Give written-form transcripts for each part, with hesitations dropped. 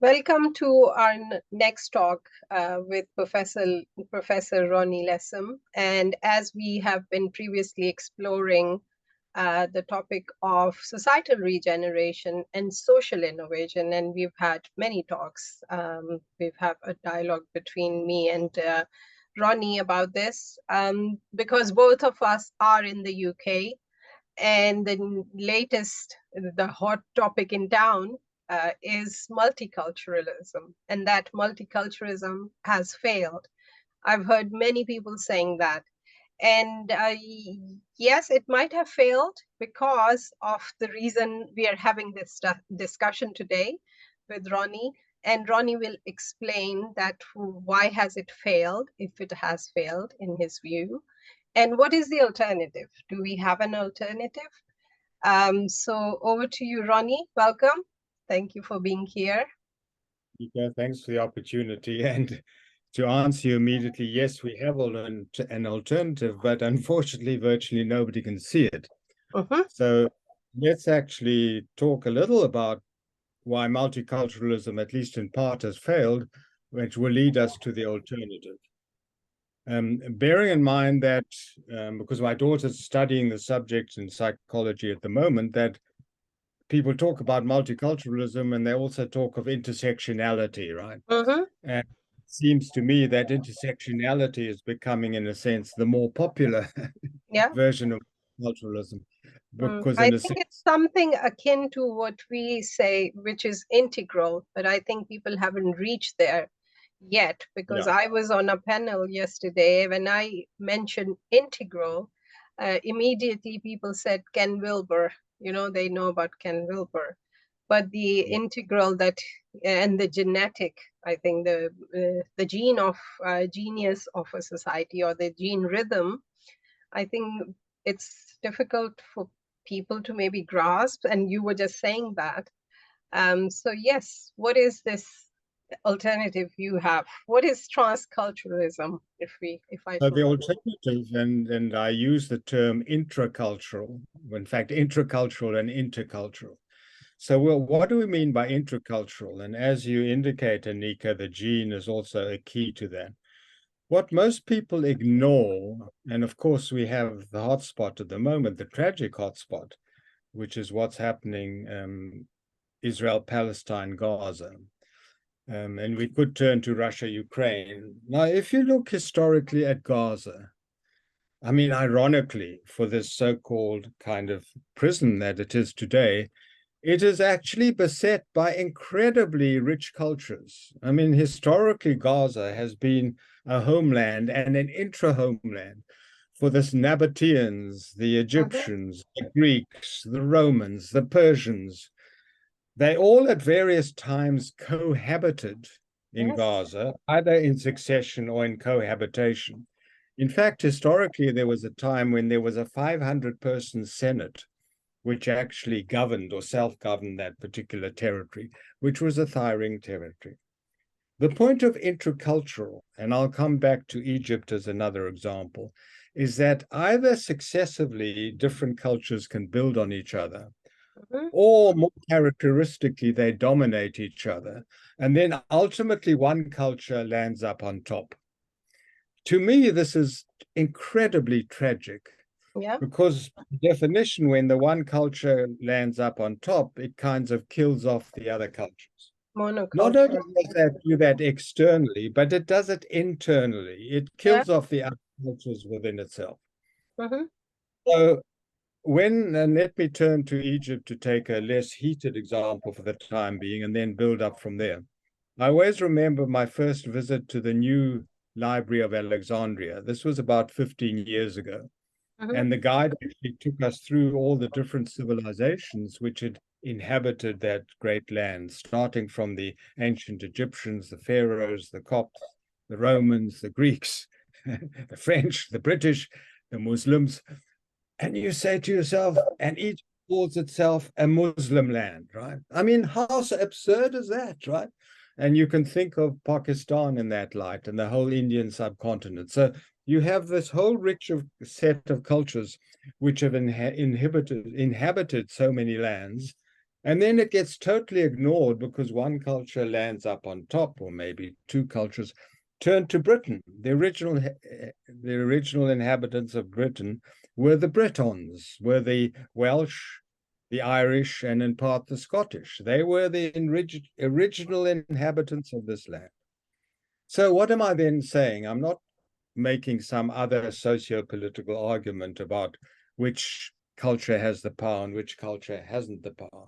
Welcome to our next talk with Professor Ronnie Lessem. And as we have been previously exploring the topic of societal regeneration and social innovation, and we've had many talks. We've had a dialogue between me and Ronnie about this, because both of us are in the UK, and the hot topic in town is multiculturalism, and that multiculturalism has failed. I've heard many people saying that. And yes, it might have failed because of the reason we are having this discussion today with Ronnie. And Ronnie will explain that why has it failed, if it has failed in his view, and what is the alternative? Do we have an alternative? So over to you, Ronnie. Welcome. Thank you for being here. Ika, thanks for the opportunity. And to answer you immediately, yes, we have an alternative, but unfortunately, virtually nobody can see it. So let's actually talk a little about why multiculturalism, at least in part, has failed, which will lead us to the alternative. Bearing in mind that, because my daughter's studying the subject in psychology at the moment, that people talk about multiculturalism and they also talk of intersectionality, right? And it seems to me that intersectionality is becoming, in a sense, the more popular version of culturalism. Because I think it's something akin to what we say, which is integral, but I think people haven't reached there yet, because I was on a panel yesterday. When I mentioned integral, immediately people said Ken Wilber. They know about Ken Wilber, but the integral and the genetic, I think the genius of a society, or the gene rhythm, I think it's difficult for people to maybe grasp, and you were just saying that. So yes, what is this alternative you have? What is transculturalism? The alternative, and I use the term intracultural, in fact, intracultural and intercultural. So, well, what do we mean by intracultural? And as you indicate, Anika, the gene is also a key to that. What most people ignore, and of course we have the hotspot at the moment, the tragic hotspot, which is what's happening, Israel, Palestine, Gaza. And we could turn to Russia, Ukraine. Now, if you look historically at Gaza, I mean, ironically, for this so-called kind of prison that it is today, it is actually beset by incredibly rich cultures. I mean, historically, Gaza has been a homeland and an intra-homeland for the Nabateans, the Egyptians, the Greeks, the Romans, the Persians. They all at various times cohabited in Gaza, either in succession or in cohabitation. In fact, historically, there was a time when there was a 500-person Senate which actually governed or self-governed that particular territory, which was a thriving territory. The point of intracultural, and I'll come back to Egypt as another example, is that either successively different cultures can build on each other, or more characteristically, they dominate each other, and then ultimately one culture lands up on top. To me, this is incredibly tragic. Because by definition, when the one culture lands up on top, it kind of kills off the other cultures. Monoculture. Not only does that do that externally, but it does it internally. It kills off the other cultures within itself. So and let me turn to Egypt to take a less heated example for the time being and then build up from there. I always remember my first visit to the new Library of Alexandria. This was about 15 years ago. And the guide actually took us through all the different civilizations which had inhabited that great land, starting from the ancient Egyptians, the pharaohs, the Copts, the Romans, the Greeks, the French, the British, the Muslims. And you say to yourself, and each calls itself a Muslim land, right? I mean, how absurd is that, right? And you can think of Pakistan in that light and the whole Indian subcontinent. So you have this whole rich set of cultures which have inhabited so many lands, And then it gets totally ignored because one culture lands up on top, or maybe two cultures turn to Britain. The original inhabitants of Britain were the Britons, were the Welsh, the Irish, and in part the Scottish. They were the original inhabitants of this land. So what am I then saying? I'm not making some other socio-political argument about which culture has the power and which culture hasn't the power.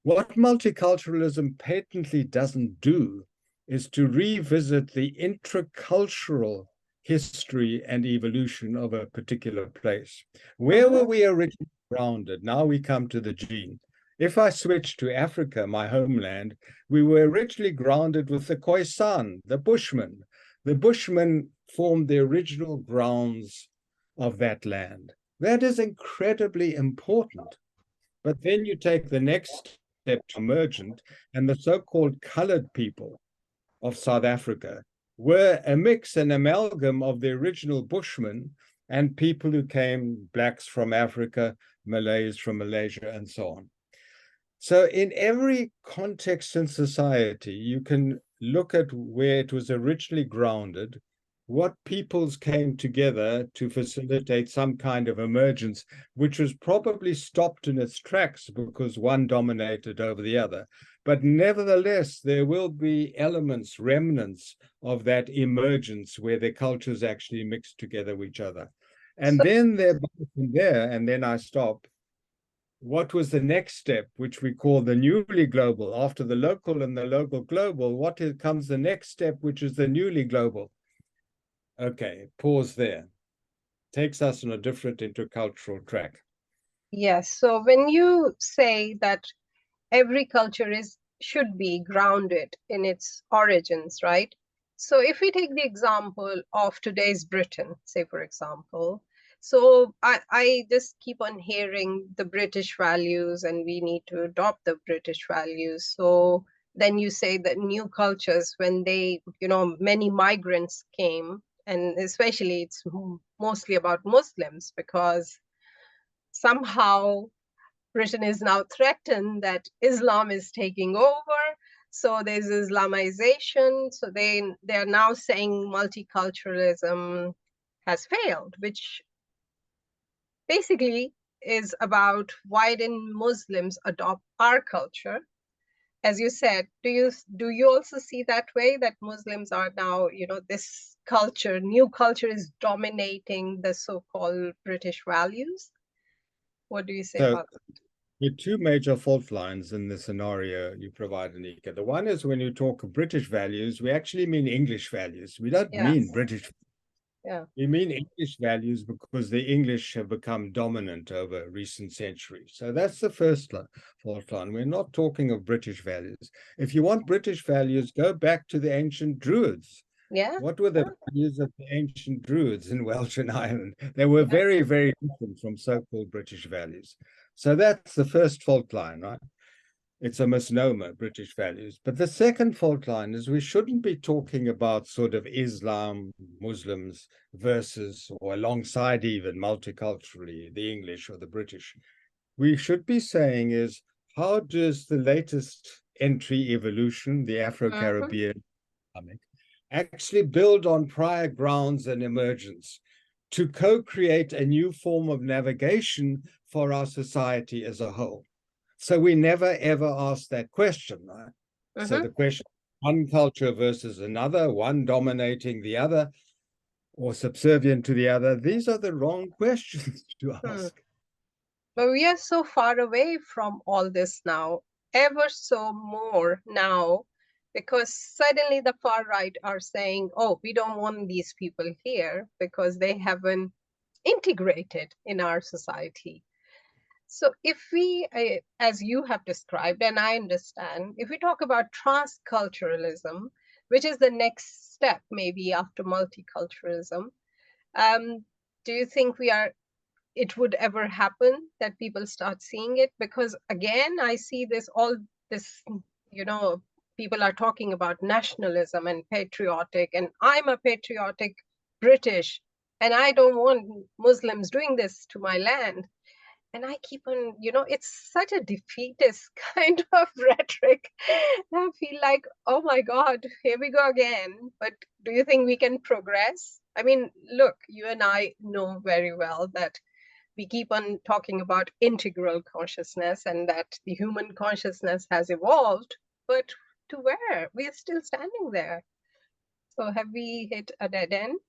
What multiculturalism patently doesn't do is to revisit the intracultural history and evolution of a particular place. Where were we originally grounded? Now we come to the gene. If I switch to Africa, my homeland, we were originally grounded with the Khoisan, the Bushmen. The Bushmen formed the original grounds of that land. That is incredibly important. But then you take the next step to emergent, and the so-called colored people of South Africa were a mix, an amalgam of the original Bushmen and people who came, blacks from Africa, Malays from Malaysia, and so on. So in every context in society, you can look at where it was originally grounded, what peoples came together to facilitate some kind of emergence, which was probably stopped in its tracks because one dominated over the other. But nevertheless, there will be elements, remnants of that emergence where the cultures actually mix together with each other. And then they're from there, and then I stop. What was the next step, which we call the newly global? After the local and the local global, what comes the next step, which is the newly global? Okay, pause there. Takes us on a different intercultural track. Yes. So when you say that every culture should be grounded in its origins, right? So if we take the example of today's Britain, say for example, so I just keep on hearing the British values and we need to adopt the British values. So then you say that new cultures, when they, many migrants came, and especially it's mostly about Muslims, because somehow Britain is now threatened that Islam is taking over. So there's Islamization. So they're now saying multiculturalism has failed, which basically is about why didn't Muslims adopt our culture? As you said, do you also see that way, that Muslims are now, this culture, new culture is dominating the so-called British values? What do you say about that? There are two major fault lines in the scenario you provide, Anika. The one is when you talk of British values, we actually mean English values. We don't mean British. Yeah. We mean English values because the English have become dominant over recent centuries. So that's the first fault line. We're not talking of British values. If you want British values, go back to the ancient Druids. Yeah. What were the values of the ancient Druids in Welsh and Ireland? They were very, very different from so-called British values. So that's the first fault line, right? It's a misnomer, British values. But the second fault line is we shouldn't be talking about sort of Islam, Muslims versus or alongside even multiculturally, the English or the British. We should be saying is, how does the latest entry evolution, the Afro-Caribbean actually build on prior grounds and emergence to co-create a new form of navigation for our society as a whole? So we never, ever ask that question, right? So the question, one culture versus another, one dominating the other or subservient to the other, these are the wrong questions to ask. But we are so far away from all this now, ever so more now, because suddenly the far right are saying, oh, we don't want these people here because they haven't integrated in our society. So if we, as you have described, and I understand, if we talk about transculturalism, which is the next step maybe after multiculturalism, do you think it would ever happen that people start seeing it? Because again, I see all this, people are talking about nationalism and patriotic, and I'm a patriotic British, and I don't want Muslims doing this to my land. And I keep on, it's such a defeatist kind of rhetoric. I feel like, oh my God, here we go again. But do you think we can progress? I mean, look, you and I know very well that we keep on talking about integral consciousness and that the human consciousness has evolved, but to where? We are still standing there. So have we hit a dead end?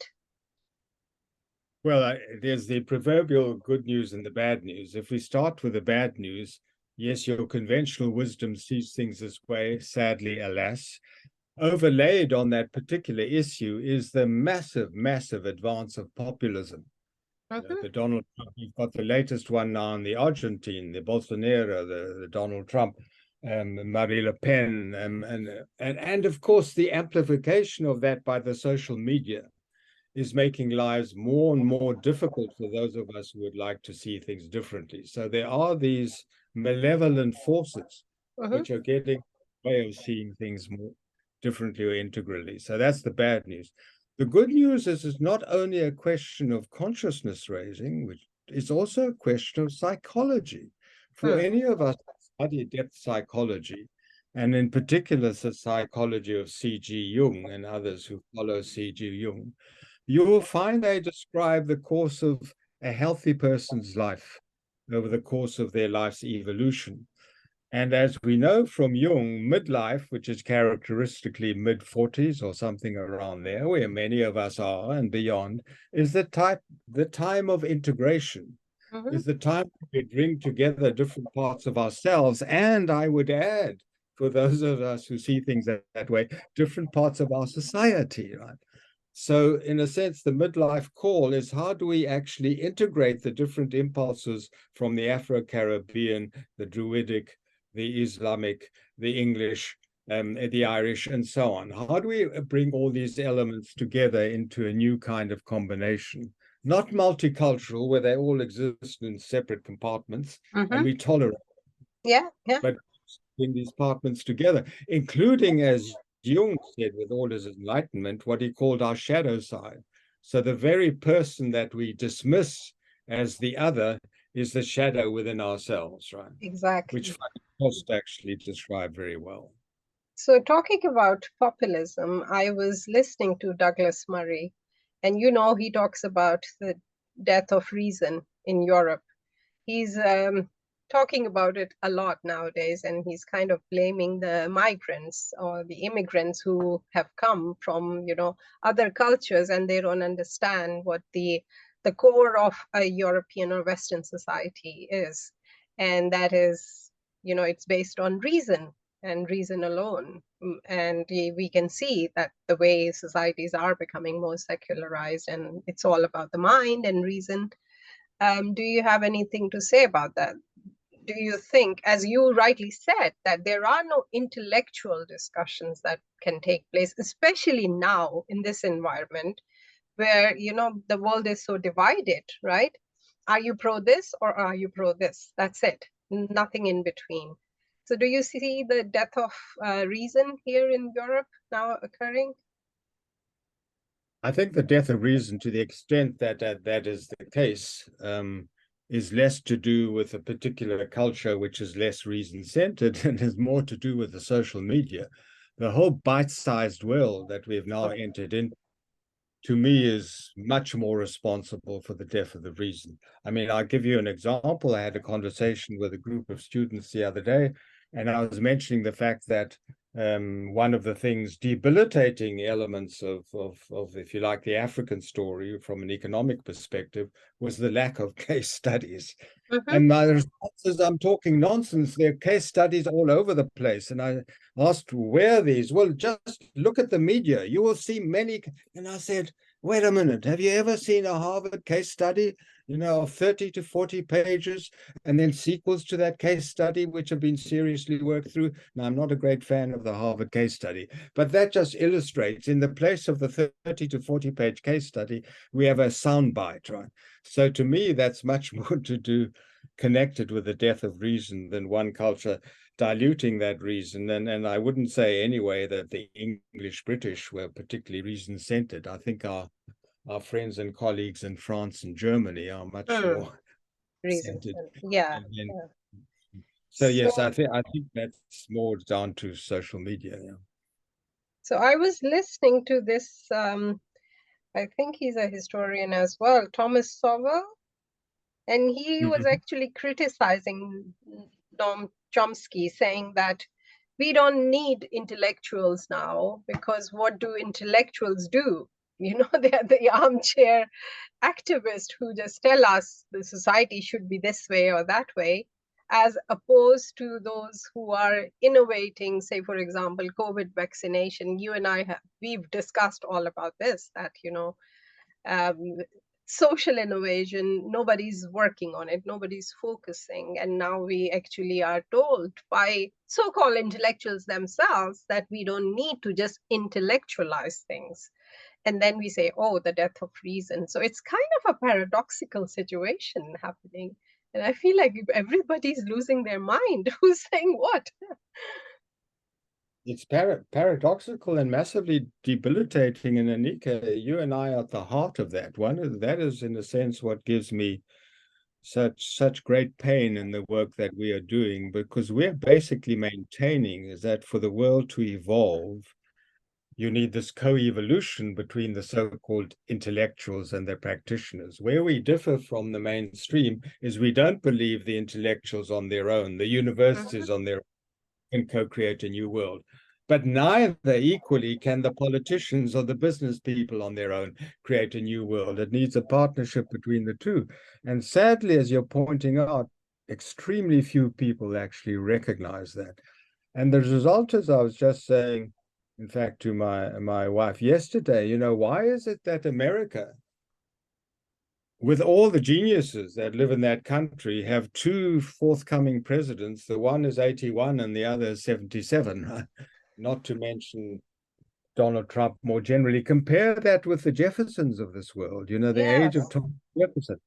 Well, there's the proverbial good news and the bad news. If we start with the bad news, yes, your conventional wisdom sees things this way, sadly, alas. Overlaid on that particular issue is the massive, massive advance of populism. The Donald Trump, you've got the latest one now in the Argentine, the Bolsonaro, the Donald Trump, Marie Le Pen, and of course the amplification of that by the social media is making lives more and more difficult for those of us who would like to see things differently. So there are these malevolent forces which are getting a way of seeing things more differently or integrally. So that's the bad news. The good news is it's not only a question of consciousness raising, which is also a question of psychology. For any of us who study depth psychology, and in particular the psychology of C.G. Jung and others who follow C.G. Jung, you will find they describe the course of a healthy person's life over the course of their life's evolution. And as we know from Jung, midlife, which is characteristically mid-40s or something around there, where many of us are and beyond, is the time of integration, is the time we bring together different parts of ourselves. And I would add, for those of us who see things that way, different parts of our society, right? So in a sense, the midlife call is how do we actually integrate the different impulses from the Afro-Caribbean, the Druidic, the Islamic, the English, the Irish, and so on? How do we bring all these elements together into a new kind of combination? Not multicultural, where they all exist in separate compartments and we tolerate, but bring these compartments together, including, as Jung said, with all his enlightenment, what he called our shadow side. So the very person that we dismiss as the other is the shadow within ourselves, right? Exactly. Which Faust actually described very well. So talking about populism, I was listening to Douglas Murray, and he talks about the death of reason in Europe. He's talking about it a lot nowadays, and he's kind of blaming the migrants or the immigrants who have come from, other cultures, and they don't understand what the core of a European or Western society is. And that is, it's based on reason and reason alone. And we can see that the way societies are becoming more secularized, and it's all about the mind and reason. Do you have anything to say about that? Do you think, as you rightly said, that there are no intellectual discussions that can take place, especially now in this environment where, the world is so divided, right? Are you pro this or are you pro this? That's it. Nothing in between. So do you see the death of reason here in Europe now occurring? I think the death of reason, to the extent that that is the case, is less to do with a particular culture which is less reason-centered and has more to do with the social media. The whole bite-sized world that we've now entered in, to me, is much more responsible for the death of the reason. I mean, I'll give you an example. I had a conversation with a group of students the other day, and I was mentioning the fact that one of the things, debilitating elements of, if you like, the African story from an economic perspective, was the lack of case studies. And my response is, I'm talking nonsense. There are case studies all over the place. And I asked, where are these? Well, just look at the media. You will see many. And I said, wait a minute. Have you ever seen a Harvard case study, of 30 to 40 pages, and then sequels to that case study, which have been seriously worked through? Now, I'm not a great fan of the Harvard case study, but that just illustrates, in the place of the 30 to 40-page case study, we have a soundbite, right? So to me, that's much more to do connected with the death of reason than one culture diluting that reason. And I wouldn't say anyway that the English British were particularly reason-centered. I think our friends and colleagues in France and Germany are much more reasons. Yeah. And Yeah. so So, yes, I think that's more down to social media. Yeah. so I was listening to this, I think he's a historian as well, Thomas Sowell, and he was Mhm. actually criticizing Noam Chomsky, saying that we don't need intellectuals now because what do intellectuals do? You know, they're the armchair activists who just tell us the society should be this way or that way, as opposed to those who are innovating, say, for example, COVID vaccination. You and I we've discussed all about this, that, um, social innovation, nobody's working on it, nobody's focusing. And now we actually are told by so-called intellectuals themselves that we don't need to just intellectualize things. And then we say, oh, the death of reason. So it's kind of a paradoxical situation happening. And I feel like everybody's losing their mind. Who's saying what? It's paradoxical and massively debilitating. And Anika, you and I are at the heart of that. That is, in a sense, what gives me such great pain in the work that we are doing, because we're basically maintaining is that for the world to evolve, you need this co-evolution between the so-called intellectuals and their practitioners. Where we differ from the mainstream is we don't believe the intellectuals on their own, the universities on their own can co-create a new world. But neither equally can the politicians or the business people on their own create a new world. It needs a partnership between the two. And sadly, as you're pointing out, extremely few people actually recognize that. And the result is, I was just saying, in fact, to my wife yesterday, why is it that America, with all the geniuses that live in that country, have two forthcoming presidents? The one is 81 and the other is 77, not to mention Donald Trump more generally. Compare that with the Jeffersons of this world, the age of Yes. Thomas Jefferson.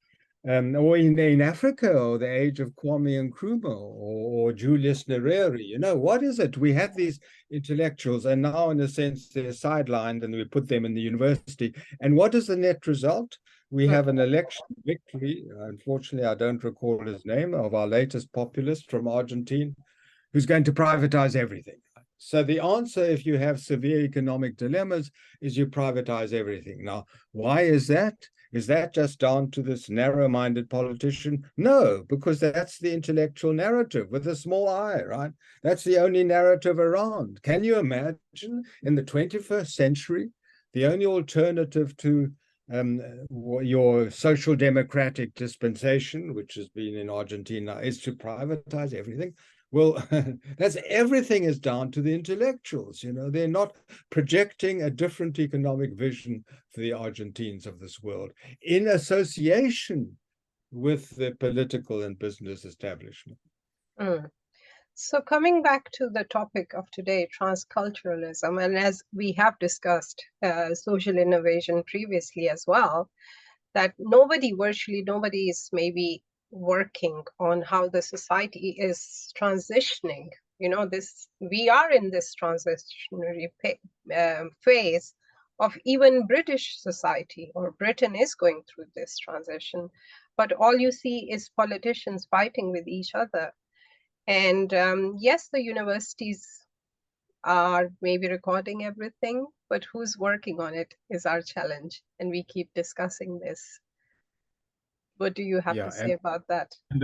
Or in Africa, or the age of Kwame Nkrumah, or Julius Nyerere. What is it? We have these intellectuals, and now, in a sense, they're sidelined, and we put them in the university. And what is the net result? We have an election victory. Unfortunately, I don't recall his name, of our latest populist from Argentina, who's going to privatize everything. So the answer, if you have severe economic dilemmas, is you privatize everything. Now, why is that? Is that just down to this narrow-minded politician? No, because that's the intellectual narrative with a small I, right? That's the only narrative around. Can you imagine in the 21st century, the only alternative to your social democratic dispensation, which has been in Argentina, is to privatize everything? Well, that's everything is down to the intellectuals. They're not projecting a different economic vision for the Argentines of this world in association with the political and business establishment. So coming back to the topic of today, transculturalism, and as we have discussed social innovation previously as well, that virtually nobody is maybe working on how the society is transitioning. We are in this transitionary phase of even British society, or Britain is going through this transition, but all you see is politicians fighting with each other. And yes, the universities are maybe recording everything, but who's working on it is our challenge. And we keep discussing this. What do you have to say about that? And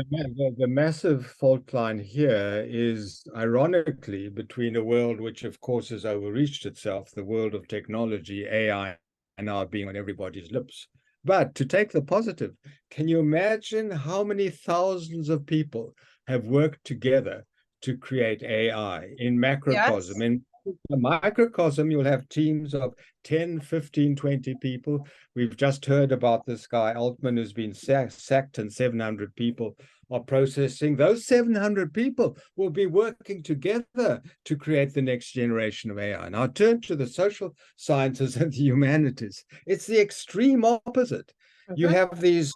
the massive fault line here is, ironically, between a world which, of course, has overreached itself, the world of technology, AI, and now being on everybody's lips. But to take the positive, can you imagine how many thousands of people have worked together to create AI in macrocosm? Yes. In a microcosm, you'll have teams of 10, 15, 20 people. We've just heard about this guy, Altman, who's been sacked, and 700 people are processing. Those 700 people will be working together to create the next generation of AI. Now, turn to the social sciences and the humanities. It's the extreme opposite. You have these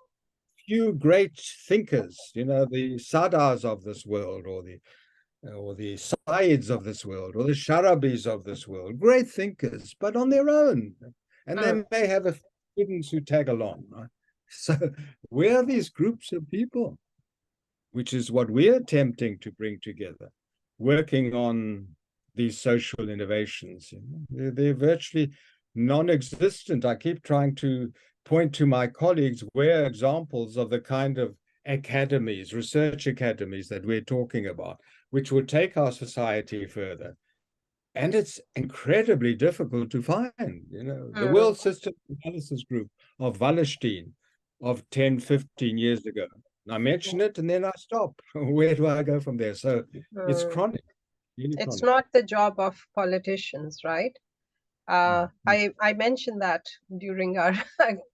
few great thinkers, the Sadars of this world, or the Saids of this world, or the Sharabis of this world, great thinkers, but on their own. And they may have a few students who tag along. Right? So where are these groups of people? which is what we're attempting to bring together, working on these social innovations. They're virtually non-existent. I keep trying to point to my colleagues where examples of the kind of academies, research academies that we're talking about, which would take our society further. And it's incredibly difficult to find. The World System Analysis Group of Wallerstein of 10, 15 years ago. I mention it and then I stop. Where do I go from there? So it's chronic. Really it's chronic. not the job of politicians, right? I mentioned that during our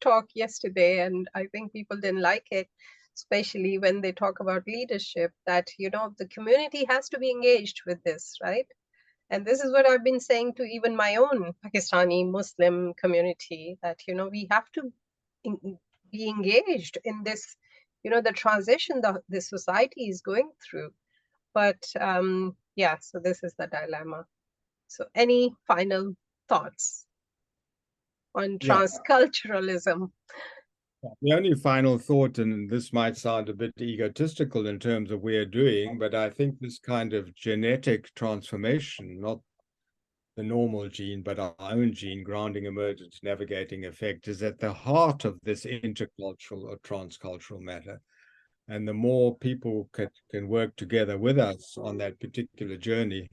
talk yesterday, and I think people didn't like it, especially when they talk about leadership, that, the community has to be engaged with this, right? And this is what I've been saying to even my own Pakistani Muslim community, that, we have to be engaged in this, the transition that this society is going through. But yeah, so this is the dilemma. So any final thoughts on transculturalism? The only final thought, and this might sound a bit egotistical in terms of we're doing, but I think this kind of genetic transformation, not the normal gene, but our own gene, grounding emergence, navigating effect, is at the heart of this intercultural or transcultural matter. And the more people can work together with us on that particular journey,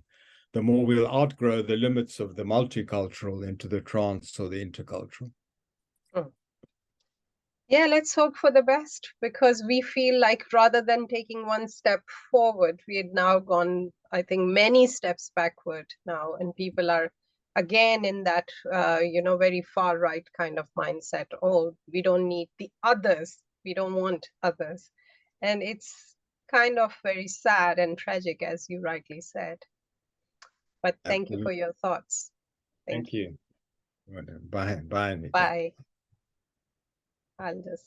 the more we'll outgrow the limits of the multicultural into the trans or the intercultural. Yeah, let's hope for the best, because we feel like rather than taking one step forward, we had now gone, I think, many steps backward now, and people are again in that, very far right kind of mindset. Oh, we don't need the others. We don't want others. And it's kind of very sad and tragic, as you rightly said. But thank you for your thoughts. Thank you. Bye. Bye. I'll just